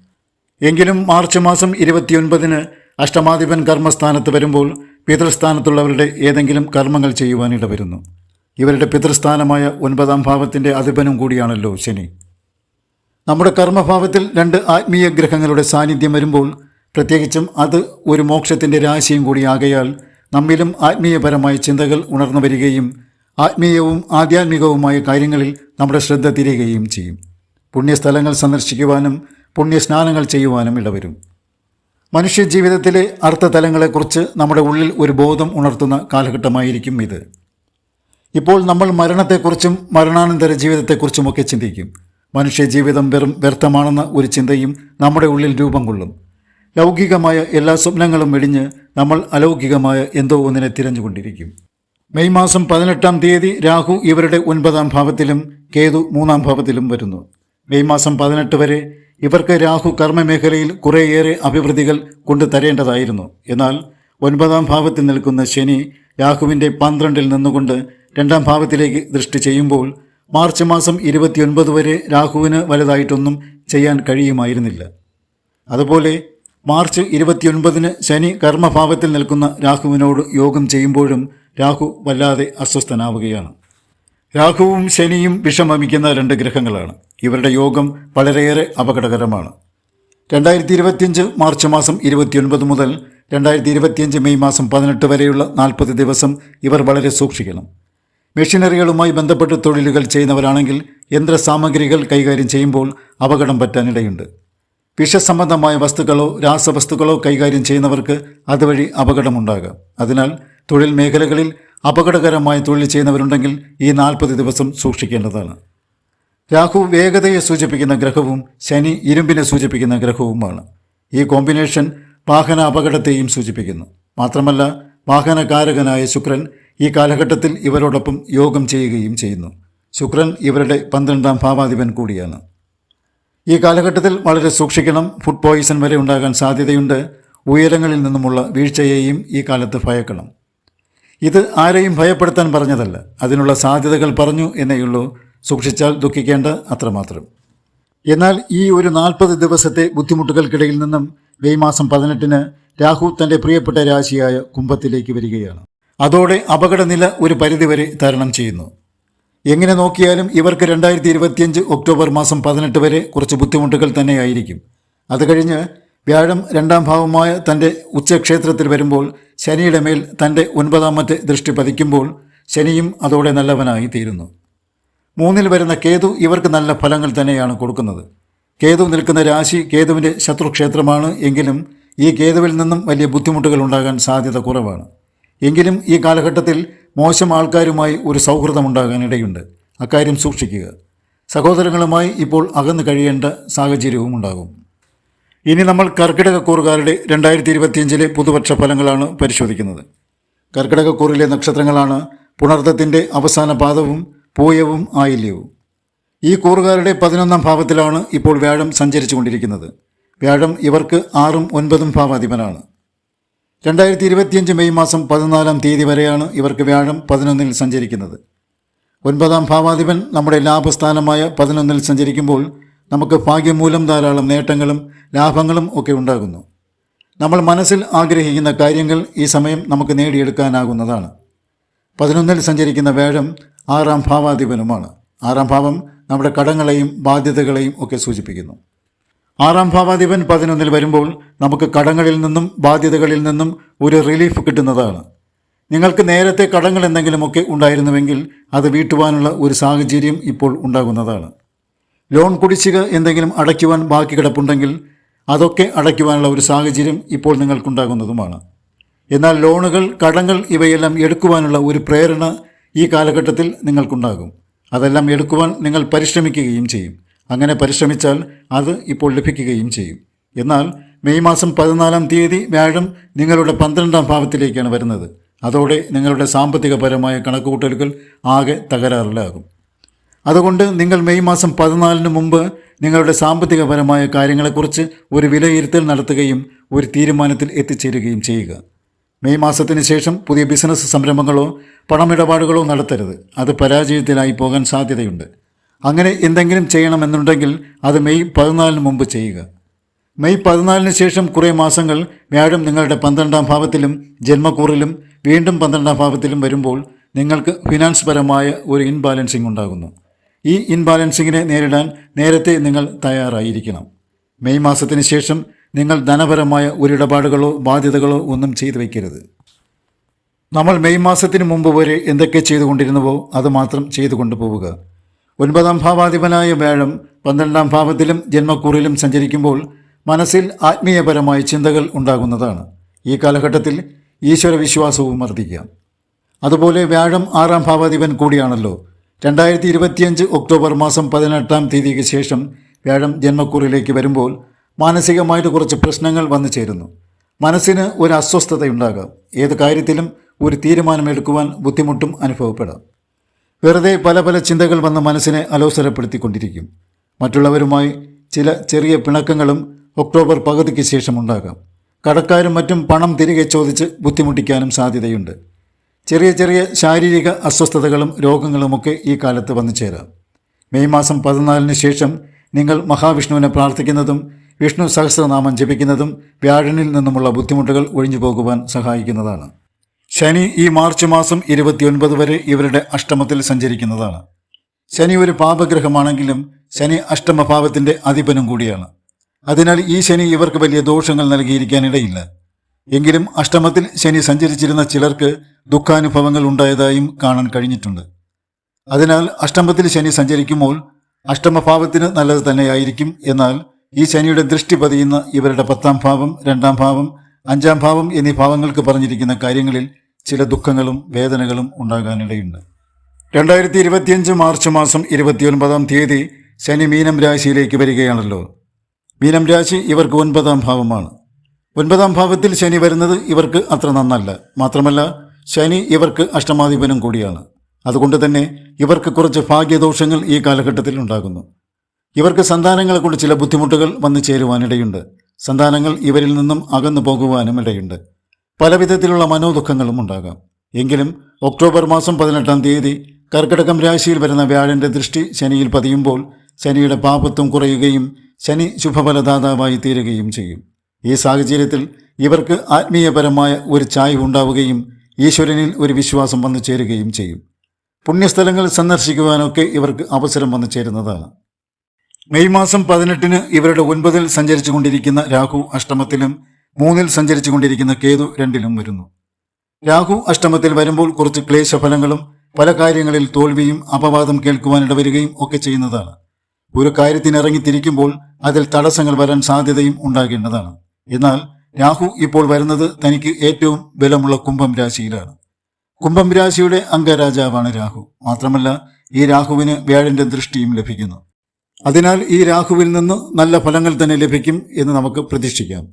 എങ്കിലും മാർച്ച് മാസം 29-ന് അഷ്ടമാധിപൻ കർമ്മസ്ഥാനത്ത് വരുമ്പോൾ പിതൃസ്ഥാനത്തുള്ളവരുടെ ഏതെങ്കിലും കർമ്മങ്ങൾ ചെയ്യുവാനിട വരുന്നു. ഇവരുടെ പിതൃസ്ഥാനമായ 9-ാം ഭാവത്തിൻ്റെ അധിപനും കൂടിയാണല്ലോ ശനി. നമ്മുടെ കർമ്മഭാവത്തിൽ 2 ആത്മീയ ഗ്രഹങ്ങളുടെ സാന്നിധ്യം വരുമ്പോൾ പ്രത്യേകിച്ചും അത് ഒരു മോക്ഷത്തിൻ്റെ രാശിയും കൂടിയാകയാൽ നമ്മിലും ആത്മീയപരമായ ചിന്തകൾ ഉണർന്നു വരികയും ആത്മീയവും ആധ്യാത്മികവുമായ കാര്യങ്ങളിൽ നമ്മുടെ ശ്രദ്ധ തിരിയുകയും ചെയ്യും. പുണ്യസ്ഥലങ്ങൾ സന്ദർശിക്കുവാനും പുണ്യസ്നാനങ്ങൾ ചെയ്യുവാനും ഇടവരും. മനുഷ്യജീവിതത്തിലെ അർത്ഥതലങ്ങളെക്കുറിച്ച് നമ്മുടെ ഉള്ളിൽ ഒരു ബോധം ഉണർത്തുന്ന കാലഘട്ടമായിരിക്കും ഇത്. ഇപ്പോൾ നമ്മൾ മരണത്തെക്കുറിച്ചും മരണാനന്തര ജീവിതത്തെക്കുറിച്ചുമൊക്കെ ചിന്തിക്കും. മനുഷ്യജീവിതം വെറും വ്യർത്ഥമാണെന്ന ഒരു ചിന്തയും നമ്മുടെ ഉള്ളിൽ രൂപം കൊള്ളും. ലൗകികമായ എല്ലാ സ്വപ്നങ്ങളും വെടിഞ്ഞ് നമ്മൾ അലൗകികമായ എന്തോ ഒന്നിനെ തിരഞ്ഞുകൊണ്ടിരിക്കും. മെയ് മാസം 18-ാം തീയതി രാഹു ഇവരുടെ 9-ാം ഭാവത്തിലും കേതു 3-ാം ഭാവത്തിലും വരുന്നു. മെയ് മാസം 18 വരെ ഇവർക്ക് രാഹു കർമ്മമേഖലയിൽ കുറേയേറെ അഭിവൃദ്ധികൾ കൊണ്ടു തരേണ്ടതായിരുന്നു. എന്നാൽ 9-ാം ഭാവത്തിൽ നിൽക്കുന്ന ശനി രാഹുവിൻ്റെ 12-ൽ നിന്നുകൊണ്ട് 2-ാം ഭാവത്തിലേക്ക് ദൃഷ്ടി ചെയ്യുമ്പോൾ മാർച്ച് മാസം 29 വരെ രാഹുവിന് വലുതായിട്ടൊന്നും ചെയ്യാൻ കഴിയുമായിരുന്നില്ല. അതുപോലെ മാർച്ച് 29-ന് ശനി കർമ്മഭാവത്തിൽ നിൽക്കുന്ന രാഹുവിനോട് യോഗം ചെയ്യുമ്പോഴും രാഹു വല്ലാതെ അസ്വസ്ഥനാവുകയാണ്. രാഹുവും ശനിയും വിഷമമിക്കുന്ന 2 ഗ്രഹങ്ങളാണ്. ഇവരുടെ യോഗം വളരെയേറെ അപകടകരമാണ്. 2025 മാർച്ച് മാസം 29 മുതൽ 2025 മെയ് മാസം 18 വരെയുള്ള 40 ദിവസം ഇവർ വളരെ സൂക്ഷിക്കണം. മെഷീനറികളുമായി ബന്ധപ്പെട്ട് തൊഴിലുകൾ ചെയ്യുന്നവരാണെങ്കിൽ യന്ത്രസാമഗ്രികൾ കൈകാര്യം ചെയ്യുമ്പോൾ അപകടം പറ്റാനിടയുണ്ട്. വിഷസംബന്ധമായ വസ്തുക്കളോ രാസവസ്തുക്കളോ കൈകാര്യം ചെയ്യുന്നവർക്ക് അതുവഴി അപകടമുണ്ടാകാം. അതിനാൽ തൊഴിൽ മേഖലകളിൽ അപകടകരമായ തൊഴിൽ ചെയ്യുന്നവരുണ്ടെങ്കിൽ ഈ 40 ദിവസം സൂക്ഷിക്കേണ്ടതാണ്. രാഹു വേഗതയെ സൂചിപ്പിക്കുന്ന ഗ്രഹവും ശനി ഇരുമ്പിനെ സൂചിപ്പിക്കുന്ന ഗ്രഹവുമാണ്. ഈ കോമ്പിനേഷൻ വാഹന അപകടത്തെയും സൂചിപ്പിക്കുന്നു. മാത്രമല്ല വാഹനകാരകനായ ശുക്രൻ ഈ കാലഘട്ടത്തിൽ ഇവരോടൊപ്പം യോഗം ചെയ്യുകയും ചെയ്യുന്നു. ശുക്രൻ ഇവരുടെ 12-ാം ഭാവാധിപൻ കൂടിയാണ്. ഈ കാലഘട്ടത്തിൽ വളരെ സൂക്ഷിക്കണം. ഫുഡ് പോയിസൺ വരെ ഉണ്ടാകാൻ സാധ്യതയുണ്ട്. ഉയരങ്ങളിൽ നിന്നുമുള്ള വീഴ്ചയെയും ഈ കാലത്ത് ഭയക്കണം. ഇത് ആരെയും ഭയപ്പെടുത്താൻ പറഞ്ഞതല്ല, അതിനുള്ള സാധ്യതകൾ പറഞ്ഞു എന്നേയുള്ളൂ. സൂക്ഷിച്ചാൽ ദുഃഖിക്കേണ്ട അത്രമാത്രം. എന്നാൽ ഈ ഒരു 40 ദിവസത്തെ ബുദ്ധിമുട്ടുകൾക്കിടയിൽ നിന്നും മെയ് മാസം 18-ന് രാഹു തൻ്റെ പ്രിയപ്പെട്ട രാശിയായ കുംഭത്തിലേക്ക് വരികയാണ്. അതോടെ അപകടനില ഒരു പരിധിവരെ തരണം ചെയ്യുന്നു. എങ്ങനെ നോക്കിയാലും ഇവർക്ക് 2025 ഒക്ടോബർ മാസം 18 വരെ കുറച്ച് ബുദ്ധിമുട്ടുകൾ തന്നെയായിരിക്കും. അത് കഴിഞ്ഞ് വ്യാഴം രണ്ടാം ഭാവമായ തൻ്റെ ഉച്ചക്ഷേത്രത്തിൽ വരുമ്പോൾ ശനിയുടെ മേൽ തൻ്റെ 9ാമത്തെ ദൃഷ്ടി പതിക്കുമ്പോൾ ശനിയും അതോടെ നല്ലവനായി തീരുന്നു. 3-ൽ വരുന്ന കേതു ഇവർക്ക് നല്ല ഫലങ്ങൾ തന്നെയാണ് കൊടുക്കുന്നത്. കേതു നിൽക്കുന്ന രാശി കേതുവിൻ്റെ ശത്രുക്ഷേത്രമാണ്. എങ്കിലും ഈ കേതുവിൽ നിന്നും വലിയ ബുദ്ധിമുട്ടുകൾ ഉണ്ടാകാൻ സാധ്യത കുറവാണ്. എങ്കിലും ഈ കാലഘട്ടത്തിൽ മോശം ആൾക്കാരുമായി ഒരു സൗഹൃദമുണ്ടാകാൻ ഇടയുണ്ട്. അക്കാര്യം സൂക്ഷിക്കുക. സഹോദരങ്ങളുമായി ഇപ്പോൾ അകന്നു കഴിയേണ്ട സാഹചര്യവും ഉണ്ടാകും. ഇനി നമ്മൾ കർക്കിടകക്കൂറുകാരുടെ 2025 പുതുവർഷ ഫലങ്ങളാണ് പരിശോധിക്കുന്നത്. കർക്കിടകക്കൂറിലെ നക്ഷത്രങ്ങളാണ് പുണർത്തത്തിൻ്റെ അവസാന പാദവും പൂയവും ആയില്യവും. ഈ കൂറുകാരുടെ 11ാം ഭാവത്തിലാണ് ഇപ്പോൾ വ്യാഴം സഞ്ചരിച്ചു കൊണ്ടിരിക്കുന്നത്. വ്യാഴം ഇവർക്ക് 6ഉം 9ഉം ഭാവാധിപനാണ്. 2025 മെയ് മാസം 14-ാം തീയതി വരെയാണ് ഇവർക്ക് വ്യാഴം 11-ൽ സഞ്ചരിക്കുന്നത്. 9ാം ഭാവാധിപൻ നമ്മുടെ ലാഭസ്ഥാനമായ 11-ൽ സഞ്ചരിക്കുമ്പോൾ നമുക്ക് ഭാഗ്യം മൂലം ധാരാളം നേട്ടങ്ങളും ലാഭങ്ങളും ഒക്കെ ഉണ്ടാകുന്നു. നമ്മൾ മനസ്സിൽ ആഗ്രഹിക്കുന്ന കാര്യങ്ങൾ ഈ സമയം നമുക്ക് നേടിയെടുക്കാനാകുന്നതാണ്. 11-ൽ സഞ്ചരിക്കുന്ന വ്യാഴം 6ാം ഭാവാധിപനുമാണ്. 6ാം ഭാവം നമ്മുടെ കടങ്ങളെയും ബാധ്യതകളെയും ഒക്കെ സൂചിപ്പിക്കുന്നു. 6ാം ഭാവാധിപൻ 11-ൽ വരുമ്പോൾ നമുക്ക് കടങ്ങളിൽ നിന്നും ബാധ്യതകളിൽ നിന്നും ഒരു റിലീഫ് കിട്ടുന്നതാണ്. നിങ്ങൾക്ക് നേരത്തെ കടങ്ങൾ എന്തെങ്കിലുമൊക്കെ ഉണ്ടായിരുന്നുവെങ്കിൽ അത് വീട്ടുവാനുള്ള ഒരു സാഹചര്യം ഇപ്പോൾ ഉണ്ടാകുന്നതാണ്. ലോൺ കുടിശ്ശിക എന്തെങ്കിലും അടയ്ക്കുവാൻ ബാക്കി കിടപ്പുണ്ടെങ്കിൽ അതൊക്കെ അടയ്ക്കുവാനുള്ള ഒരു സാഹചര്യം ഇപ്പോൾ നിങ്ങൾക്കുണ്ടാകുന്നതുമാണ്. എന്നാൽ ലോണുകൾ, കടങ്ങൾ ഇവയെല്ലാം എടുക്കുവാനുള്ള ഒരു പ്രേരണ ഈ കാലഘട്ടത്തിൽ നിങ്ങൾക്കുണ്ടാകും. അതെല്ലാം എടുക്കുവാൻ നിങ്ങൾ പരിശ്രമിക്കുകയും ചെയ്യും. അങ്ങനെ പരിശ്രമിച്ചാൽ അത് ഇപ്പോൾ ലഭിക്കുകയും ചെയ്യും. എന്നാൽ മെയ് മാസം 14-ാം തീയതി വ്യാഴം നിങ്ങളുടെ 12ാം ഭാവത്തിലേക്കാണ് വരുന്നത്. അതോടെ നിങ്ങളുടെ സാമ്പത്തികപരമായ കണക്കുകൂട്ടലുകൾ ആകെ തകരാറിലാകും. അതുകൊണ്ട് നിങ്ങൾ മെയ് മാസം 14-ന് മുമ്പ് നിങ്ങളുടെ സാമ്പത്തികപരമായ കാര്യങ്ങളെക്കുറിച്ച് ഒരു വിലയിരുത്തൽ നടത്തുകയും ഒരു തീരുമാനത്തിൽ എത്തിച്ചേരുകയും ചെയ്യുക. മെയ് മാസത്തിന് ശേഷം പുതിയ ബിസിനസ് സംരംഭങ്ങളോ പണമിടപാടുകളോ നടത്തരുത്. അത് പരാജയത്തിലായി പോകാൻ സാധ്യതയുണ്ട്. അങ്ങനെ എന്തെങ്കിലും ചെയ്യണമെന്നുണ്ടെങ്കിൽ അത് മെയ് 14-ന് മുമ്പ് ചെയ്യുക. മെയ് 14-ന് ശേഷം കുറേ മാസങ്ങൾ വ്യാഴം നിങ്ങളുടെ 12ാം ഭാവത്തിലും ജന്മക്കൂറിലും വീണ്ടും 12ാം ഭാവത്തിലും വരുമ്പോൾ നിങ്ങൾക്ക് ഫിനാൻസ് പരമായ ഒരു ഇൻബാലൻസിങ് ഉണ്ടാകുന്നു. ഈ ഇൻബാലൻസിങ്ങിനെ നേരിടാൻ നേരത്തെ നിങ്ങൾ തയ്യാറായിരിക്കണം. മെയ് മാസത്തിന് ശേഷം നിങ്ങൾ ധനപരമായ ഒരു ഇടപാടുകളോ ബാധ്യതകളോ ഒന്നും ചെയ്തു വയ്ക്കരുത്. നമ്മൾ മെയ് മാസത്തിന് മുമ്പ് വരെ എന്തൊക്കെ ചെയ്തുകൊണ്ടിരുന്നുവോ അത് മാത്രം ചെയ്തു കൊണ്ടുപോവുക. 9ാം ഭാവാധിപനായ വ്യാഴം 12ാം ഭാവത്തിലും ജന്മക്കൂറിലും സഞ്ചരിക്കുമ്പോൾ മനസ്സിൽ ആത്മീയപരമായ ചിന്തകൾ ഉണ്ടാകുന്നതാണ്. ഈ കാലഘട്ടത്തിൽ ഈശ്വരവിശ്വാസവും വർദ്ധിക്കാം. അതുപോലെ വ്യാഴം 6ാം ഭാവാധിപൻ കൂടിയാണല്ലോ. 2025 ഒക്ടോബർ മാസം 18-ാം തീയതിക്ക് ശേഷം വ്യാഴം ജന്മക്കൂറിലേക്ക് വരുമ്പോൾ മാനസികമായിട്ട് കുറച്ച് പ്രശ്നങ്ങൾ വന്നു ചേരുന്നു. മനസ്സിന് ഒരു അസ്വസ്ഥതയുണ്ടാകാം. ഏത് കാര്യത്തിലും ഒരു തീരുമാനമെടുക്കുവാൻ ബുദ്ധിമുട്ടും അനുഭവപ്പെടാം. വെറുതെ പല പല ചിന്തകൾ വന്ന് മനസ്സിനെ അലോസരപ്പെടുത്തിക്കൊണ്ടിരിക്കും. മറ്റുള്ളവരുമായി ചില ചെറിയ പിണക്കങ്ങളും ഒക്ടോബർ പകുതിക്ക് ശേഷം ഉണ്ടാകാം. കടക്കാരും മറ്റും പണം തിരികെ ചോദിച്ച് ബുദ്ധിമുട്ടിക്കാനും സാധ്യതയുണ്ട്. ചെറിയ ചെറിയ ശാരീരിക അസ്വസ്ഥതകളും രോഗങ്ങളുമൊക്കെ ഈ കാലത്ത് വന്നു ചേരാം. മെയ് മാസം 14-ന് ശേഷം നിങ്ങൾ മഹാവിഷ്ണുവിനെ പ്രാർത്ഥിക്കുന്നതും വിഷ്ണു സഹസ്രനാമം ജപിക്കുന്നതും വ്യാഴനിൽ നിന്നുമുള്ള ബുദ്ധിമുട്ടുകൾ ഒഴിഞ്ഞു പോകുവാൻ സഹായിക്കുന്നതാണ്. ശനി ഈ മാർച്ച് മാസം 29 വരെ ഇവരുടെ അഷ്ടമത്തിൽ സഞ്ചരിക്കുന്നതാണ്. ശനി ഒരു പാപഗ്രഹമാണെങ്കിലും ശനി അഷ്ടമഭാവത്തിൻ്റെ അധിപനും കൂടിയാണ്. അതിനാൽ ഈ ശനി ഇവർക്ക് വലിയ ദോഷങ്ങൾ നൽകിയിരിക്കാനിടയില്ല. എങ്കിലും അഷ്ടമത്തിൽ ശനി സഞ്ചരിച്ചിരുന്ന ചിലർക്ക് ദുഃഖാനുഭവങ്ങൾ ഉണ്ടായതായും കാണാൻ കഴിഞ്ഞിട്ടുണ്ട്. അതിനാൽ അഷ്ടമത്തിൽ ശനി സഞ്ചരിക്കുമ്പോൾ അഷ്ടമഭാവത്തിന് നല്ലത് തന്നെയായിരിക്കും. എന്നാൽ ഈ ശനിയുടെ ദൃഷ്ടി പതിയുന്ന ഇവരുടെ 10ാം ഭാവം, 2ാം ഭാവം, 5ാം ഭാവം എന്നീ ഭാവങ്ങൾക്ക് പറഞ്ഞിരിക്കുന്ന കാര്യങ്ങളിൽ ചില ദുഃഖങ്ങളും വേദനകളും ഉണ്ടാകാനിടയുണ്ട്. 2025 മാർച്ച് മാസം 29-ാം തീയതി ശനി മീനം രാശിയിലേക്ക് വരികയാണല്ലോ. മീനം രാശി ഇവർക്ക് 9ാം ഭാവമാണ്. 9ാം ഭാവത്തിൽ ശനി വരുന്നത് ഇവർക്ക് അത്ര നന്നല്ല. മാത്രമല്ല ശനി ഇവർക്ക് അഷ്ടമാധിപനും കൂടിയാണ്. അതുകൊണ്ട് തന്നെ ഇവർക്ക് കുറച്ച് ഭാഗ്യദോഷങ്ങൾ ഈ കാലഘട്ടത്തിൽ ഉണ്ടാകുന്നു. ഇവർക്ക് സന്താനങ്ങളെ കൊണ്ട് ചില ബുദ്ധിമുട്ടുകൾ വന്നു ചേരുവാനിടയുണ്ട്. സന്താനങ്ങൾ ഇവരിൽ നിന്നും അകന്നു പോകുവാനും ഇടയുണ്ട്. പല വിധത്തിലുള്ള മനോദുഃഖങ്ങളും ഉണ്ടാകാം. എങ്കിലും ഒക്ടോബർ മാസം 18-ാം തീയതി കർക്കിടകം രാശിയിൽ വരുന്ന വ്യാഴൻ്റെ ദൃഷ്ടി ശനിയിൽ പതിയുമ്പോൾ ശനിയുടെ പാപത്വം കുറയുകയും ശനി ശുഭഫലദാതാവായി തീരുകയും ചെയ്യും. ഈ സാഹചര്യത്തിൽ ഇവർക്ക് ആത്മീയപരമായ ഒരു ചായ്വ് ഉണ്ടാവുകയും ഈശ്വരനിൽ ഒരു വിശ്വാസം വന്നു ചേരുകയും ചെയ്യും. പുണ്യസ്ഥലങ്ങൾ സന്ദർശിക്കുവാനൊക്കെ ഇവർക്ക് അവസരം വന്നു ചേരുന്നതാണ്. മെയ് മാസം 18-ന് ഇവരുടെ 9-ൽ സഞ്ചരിച്ചു കൊണ്ടിരിക്കുന്ന രാഹു അഷ്ടമത്തിലും 3-ൽ സഞ്ചരിച്ചു കൊണ്ടിരിക്കുന്ന കേതു 2-ലും വരുന്നു. രാഹു അഷ്ടമത്തിൽ വരുമ്പോൾ കുറച്ച് ക്ലേശഫലങ്ങളും പല കാര്യങ്ങളിൽ തോൽവിയും അപവാദം കേൾക്കുവാൻ ഇടവരികയും ഒക്കെ ചെയ്യുന്നതാണ്. ഒരു കാര്യത്തിനിറങ്ങിത്തിരിക്കുമ്പോൾ അതിൽ തടസ്സങ്ങൾ വരാൻ സാധ്യതയും ഉണ്ടാകേണ്ടതാണ്. എന്നാൽ രാഹു ഇപ്പോൾ വരുന്നത് തനിക്ക് ഏറ്റവും ബലമുള്ള കുംഭം രാശിയിലാണ്. കുംഭം രാശിയുടെ അംഗരാജാവാണ് രാഹു. മാത്രമല്ല ഈ രാഹുവിന് വ്യാഴന്റെ ദൃഷ്ടിയും ലഭിക്കുന്നു. അതിനാൽ ഈ രാഹുവിൽ നിന്ന് നല്ല ഫലങ്ങൾ തന്നെ ലഭിക്കും എന്ന് നമുക്ക് പ്രതീക്ഷിക്കാം.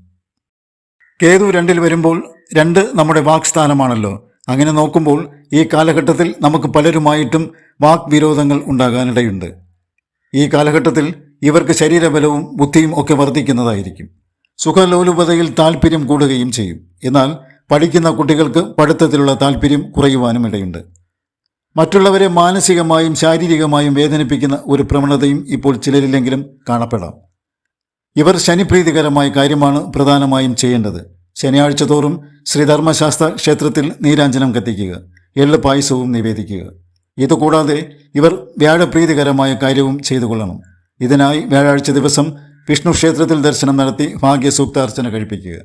കേതു 2-ൽ വരുമ്പോൾ 2 നമ്മുടെ വാക്സ്ഥാനമാണല്ലോ. അങ്ങനെ നോക്കുമ്പോൾ ഈ കാലഘട്ടത്തിൽ നമുക്ക് പലരുമായിട്ടും വാക്വിരോധങ്ങൾ ഉണ്ടാകാനിടയുണ്ട്. ഈ കാലഘട്ടത്തിൽ ഇവർക്ക് ശരീരബലവും ബുദ്ധിയും ഒക്കെ വർദ്ധിക്കുന്നതായിരിക്കും. സുഖലോലുപതയിൽ താല്പര്യം കൂടുകയും ചെയ്യും. എന്നാൽ പഠിക്കുന്ന കുട്ടികൾക്ക് പഠിത്തത്തിലുള്ള താല്പര്യം കുറയുവാനും ഇടയുണ്ട്. മറ്റുള്ളവരെ മാനസികമായും ശാരീരികമായും വേദനിപ്പിക്കുന്ന ഒരു പ്രവണതയും ഇപ്പോൾ ചിലരിലെങ്കിലും കാണപ്പെടാം. ഇവർ ശനിപ്രീതികരമായ കാര്യമാണ് പ്രധാനമായും ചെയ്യേണ്ടത്. ശനിയാഴ്ച തോറും ശ്രീധർമ്മശാസ്ത്ര ക്ഷേത്രത്തിൽ നീരാഞ്ജനം കത്തിക്കുക, എള്ള് പായസവും നിവേദിക്കുക. ഇതുകൂടാതെ ഇവർ വ്യാഴപ്രീതികരമായ കാര്യവും ചെയ്തു കൊള്ളണം. ഇതിനായി വ്യാഴാഴ്ച ദിവസം വിഷ്ണു ക്ഷേത്രത്തിൽ ദർശനം നടത്തി ഭാഗ്യസൂക്താർച്ചന കഴിപ്പിക്കുക.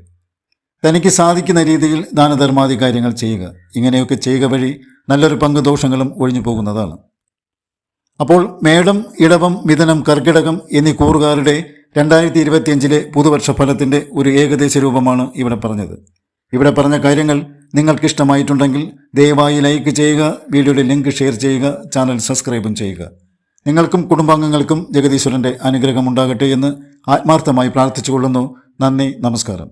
തനിക്ക് സാധിക്കുന്ന രീതിയിൽ ദാനധർമാദി കാര്യങ്ങൾ ചെയ്യുക. ഇങ്ങനെയൊക്കെ ചെയ്യുക വഴി നല്ലൊരു പങ്ക് ദോഷങ്ങളും ഒഴിഞ്ഞു പോകുന്നതാണ്. അപ്പോൾ മേടം, ഇടവം, മിഥുനം, കർക്കിടകം എന്നീ കൂറുകാരുടെ 2025-ലെ പുതുവർഷ ഫലത്തിൻ്റെ ഒരു ഏകദേശ രൂപമാണ് ഇവിടെ പറഞ്ഞത്. ഇവിടെ പറഞ്ഞ കാര്യങ്ങൾ നിങ്ങൾക്കിഷ്ടമായിട്ടുണ്ടെങ്കിൽ ദയവായി ലൈക്ക് ചെയ്യുക, വീഡിയോയുടെ ലിങ്ക് ഷെയർ ചെയ്യുക, ചാനൽ സബ്സ്ക്രൈബും ചെയ്യുക. നിങ്ങൾക്കും കുടുംബാംഗങ്ങൾക്കും ജഗദീശ്വരൻ്റെ അനുഗ്രഹം ഉണ്ടാകട്ടെ എന്ന് ആത്മാർത്ഥമായി പ്രാർത്ഥിച്ചുകൊള്ളുന്നു. നന്ദി, നമസ്കാരം.